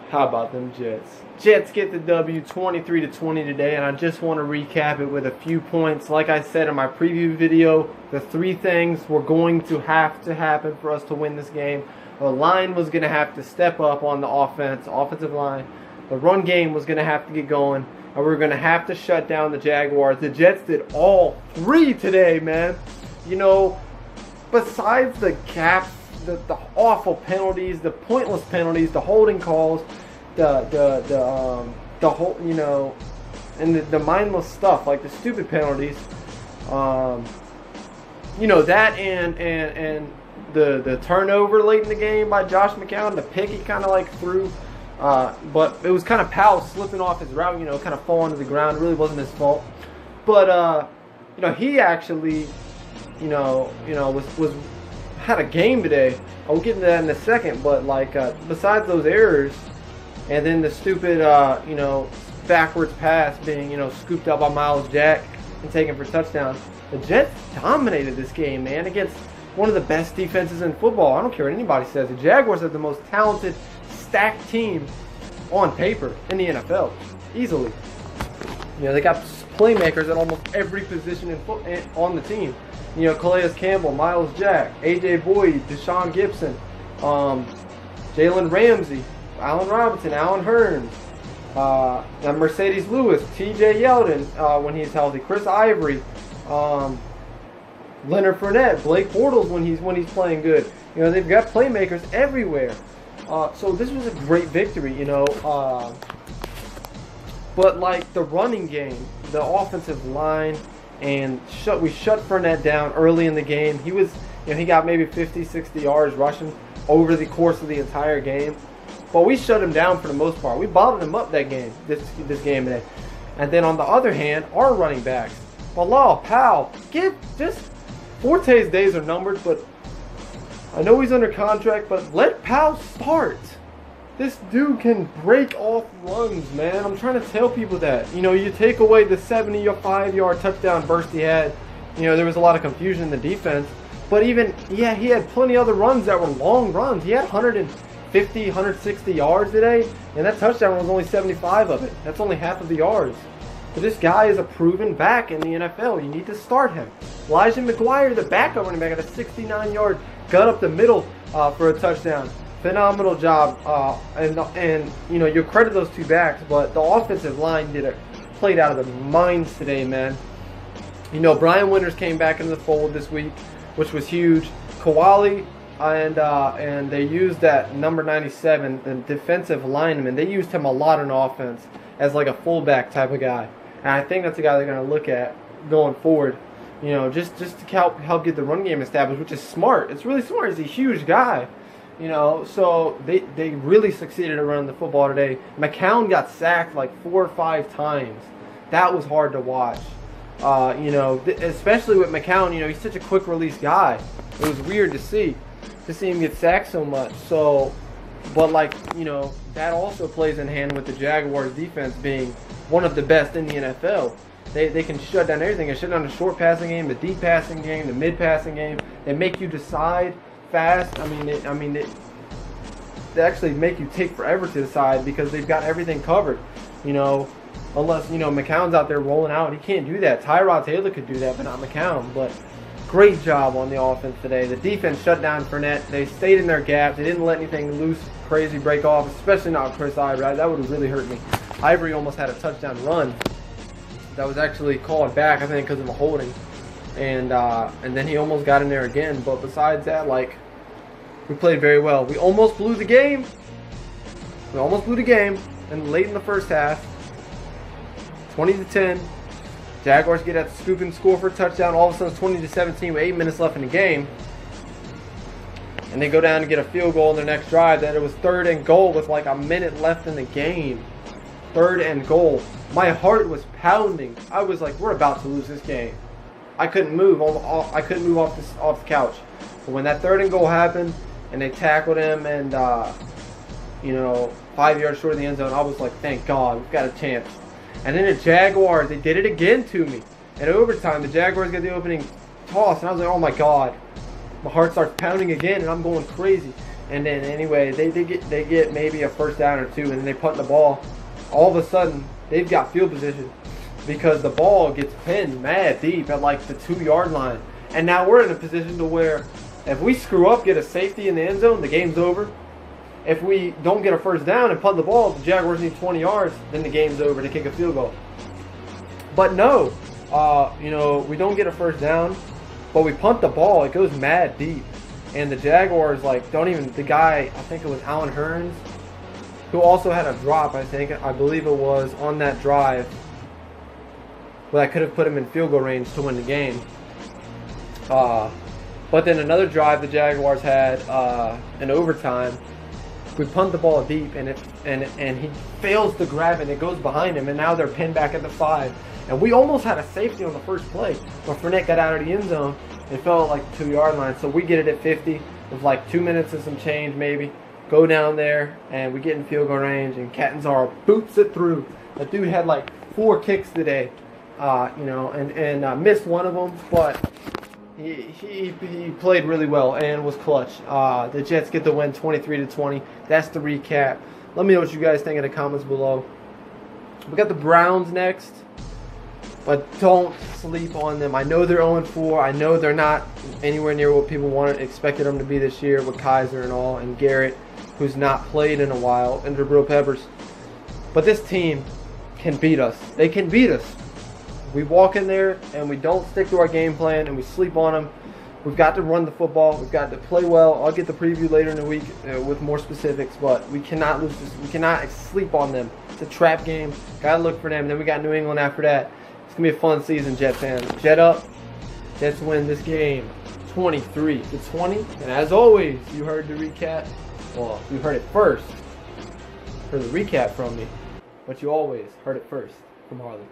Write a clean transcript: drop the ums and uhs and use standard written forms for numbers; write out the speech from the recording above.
How about them Jets? Jets get the W 23-20 today, and I just want to recap it with a few points. Like I said in my preview video, the three things were going to have to happen for us to win this game. The line was going to have to step up on the offensive line. The run game was going to have to get going, and we were going to have to shut down the Jaguars. The Jets did all three today, man. You know, besides the caps, the awful penalties, the pointless penalties, the holding calls, the whole, you know, and the mindless stuff like the stupid penalties, you know, that and the turnover late in the game by Josh McCown, the pick he kind of like threw, but it was kind of Powell slipping off his route, you know, kind of falling to the ground. It really wasn't his fault, but you know, he actually, you know, was had a game today. I'll get into that in a second, but like besides those errors, and then the stupid, you know, backwards pass being, you know, scooped up by Miles Jack and taken for touchdown, the Jets dominated this game, man, against one of the best defenses in football. I don't care what anybody says. The Jaguars are the most talented, stacked team on paper in the NFL, easily. You know, they got playmakers at almost every position on the team. You know, Calais Campbell, Miles Jack, A.J. Boyd, Deshaun Gibson, Jalen Ramsey, Allen Robinson, Allen Hurns, Mercedes Lewis, T.J. Yeldon when he's healthy, Chris Ivory, Leonard Fournette, Blake Bortles when he's playing good. You know, they've got playmakers everywhere. So this was a great victory, you know. But like the running game, the offensive line, and we shut Fournette down early in the game. He was, you know, he got maybe 50, 60 yards rushing over the course of the entire game. But we shut him down for the most part. We bottled him up that game, this game today. And then on the other hand, our running backs, Bilal, Powell, Forte's days are numbered, but I know he's under contract, but let Powell start. This dude can break off runs, man. I'm trying to tell people that. You know, you take away the 75-yard touchdown burst he had, you know, there was a lot of confusion in the defense. But even, yeah, he had plenty of other runs that were long runs. He had 150, 160 yards today, and that touchdown was only 75 of it. That's only half of the yards. But this guy is a proven back in the NFL. You need to start him. Elijah McGuire, the backup running back, had a 69-yard gut up the middle for a touchdown. Phenomenal job, and you know, you credit those two backs, but the offensive line played out of their minds today, man. You know, Brian Winters came back into the fold this week, which was huge. Kawali and they used that number 97, the defensive lineman. They used him a lot in offense as like a fullback type of guy, and I think that's a guy they're going to look at going forward. You know, just to help get the run game established, which is smart. It's really smart. He's a huge guy. You know, so they really succeeded at running the football today. McCown got sacked like 4 or 5 times. That was hard to watch. You know, especially with McCown, you know, he's such a quick release guy. It was weird to see him get sacked so much. So, but like, you know, that also plays in hand with the Jaguars defense being one of the best in the NFL. They can shut down everything. They shut down the short passing game, the deep passing game, the mid passing game. They make you decide fast. I mean, they actually make you take forever to decide because they've got everything covered. You know, unless, you know, McCown's out there rolling out, he can't do that. Tyrod Taylor could do that, but not McCown. But great job on the offense today. The defense shut down Fournette. They stayed in their gaps. They didn't let anything loose, crazy break off, especially not Chris Ivory. That would have really hurt me. Ivory almost had a touchdown run that was actually called back, I think, because of a holding. And then he almost got in there again. But besides that, like, we played very well. We almost blew the game. And late in the first half, 20-10. Jaguars get that scoop and score for a touchdown. All of a sudden, it's 20-17 with 8 minutes left in the game. And they go down to get a field goal in their next drive. That it was 3rd and goal with like a minute left in the game. 3rd and goal. My heart was pounding. I was like, we're about to lose this game. I couldn't move. I couldn't move off the couch. But when that 3rd and goal happened, and they tackled him, and you know, 5 yards short of the end zone, I was like, thank God, we've got a chance. And then the Jaguars, they did it again to me. In overtime, the Jaguars get the opening toss, and I was like, oh my God. My heart starts pounding again, and I'm going crazy. And then anyway, they get maybe a first down or two, and then they punt the ball. All of a sudden, they've got field position because the ball gets pinned mad deep at like the 2-yard line. And now we're in a position to where if we screw up, get a safety in the end zone, the game's over. If we don't get a first down and punt the ball, the Jaguars need 20 yards, then the game's over to kick a field goal. But no, we don't get a first down, but we punt the ball. It goes mad deep. And the Jaguars, the guy, I think it was Alan Hearns, who also had a drop, I believe it was, on that drive. But I could have put him in field goal range to win the game. But then another drive the Jaguars had in overtime. We punt the ball deep, and he fails to grab it, and it goes behind him, and now they're pinned back at the 5. And we almost had a safety on the first play, but Fournette got out of the end zone and fell at like the 2-yard line. So we get it at 50 with like 2 minutes and some change maybe. Go down there, and we get in field goal range, and Catanzaro boots it through. That dude had like 4 kicks today, and missed one of them, but he played really well and was clutch. The Jets get the win 23-20. That's the recap. Let me know what you guys think in the comments below. We got the Browns next, but don't sleep on them. I know they're 0-4. I know they're not anywhere near what people expected them to be this year with Kaiser and all, and Garrett, who's not played in a while, and Jabril Peppers. But this team can beat us. They can beat us. We walk in there and we don't stick to our game plan and we sleep on them. We've got to run the football. We've got to play well. I'll get the preview later in the week with more specifics, but we cannot lose this. We cannot sleep on them. It's a trap game. Got to look for them. And then we got New England after that. It's going to be a fun season, Jet fans. Jet up. Jets win this game 23-20. And as always, you heard the recap. Well, you heard it first. Heard the recap from me. But you always heard it first from Harley.